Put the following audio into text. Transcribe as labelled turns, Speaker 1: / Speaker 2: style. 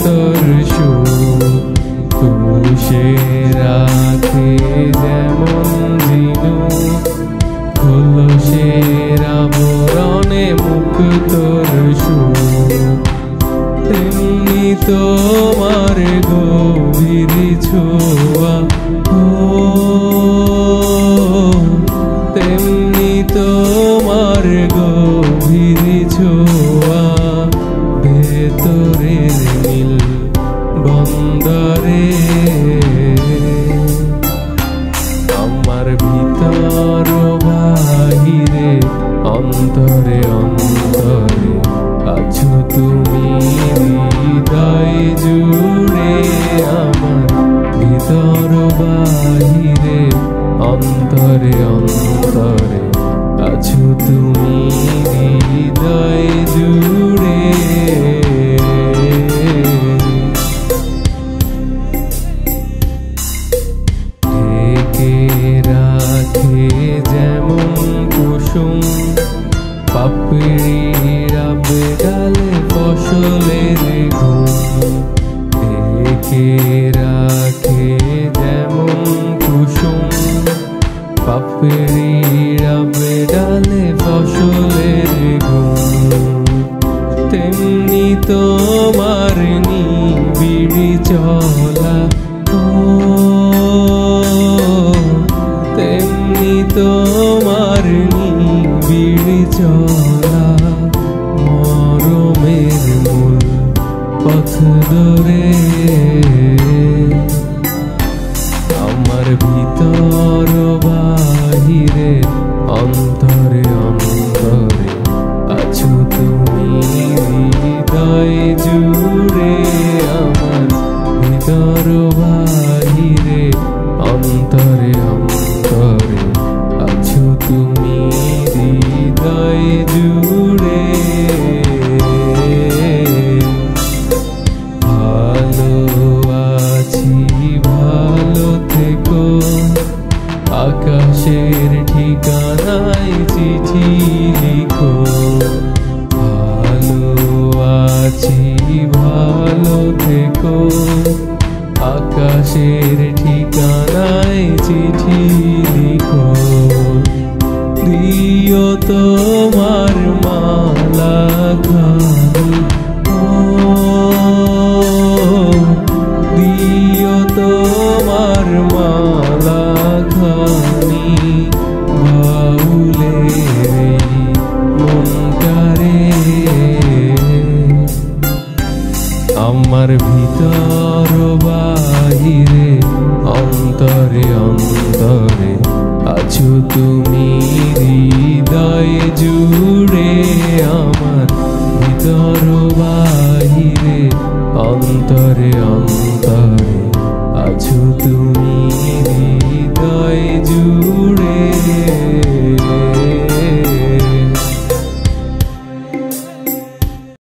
Speaker 1: তোর সুখ পুষে রাখে যেমন ঝিনুক, খোলসের আবরণে মুখ তোর সুখ, তেমনি তোমার গভীর ছোঁয়া, তেমনি তোমার গভীর ছোঁয়া, ভেতরের নীল বন্দরে আমার ভিতর বাহিরে অন্তরে অন্তরে আছো তুমি হৃদয় জুড়ে, আমার ভিতর বাহিরে অন্তরে অন্তরে আছো তুমি হৃদয় জুড়ে। ঢেকে রাখে যেমন কুসুম পাপড়িরা বেড়ালে ফসলের ঘুম, ঢেকে রাখে যেমন কুসুম পাপড়িরা বেড়ালে ফসলের ঘুম, তেমনি তোমার নিবিড় চলা, তেমনি তোমার নিবিড় চলা, মরমের মূল পথ ধরে আমার ভিতর বাহিরে অন্তরে অন্তরে আছো তুমি হৃদয় জুড়ে, আমার ভিতর বাহিরে অন্তরে অন্তরে আছো তুমি হৃদয় জুড়ে। ভালো আছি ভালো থেকো, আকাশের ঠিকানায় চিঠি লিখো, ভালো আছি ভালো থেকো, আকাশের ঠিকানায় চিঠি লিখো, দিও তোমার মালা খানি, দিও তোমার মালা খানি, বাউলের মনটারে আমার ভিতর বাহিরে অন্তরে অন্তরে আছো তুমি হৃদয় জুড়ে, আমার ভিতর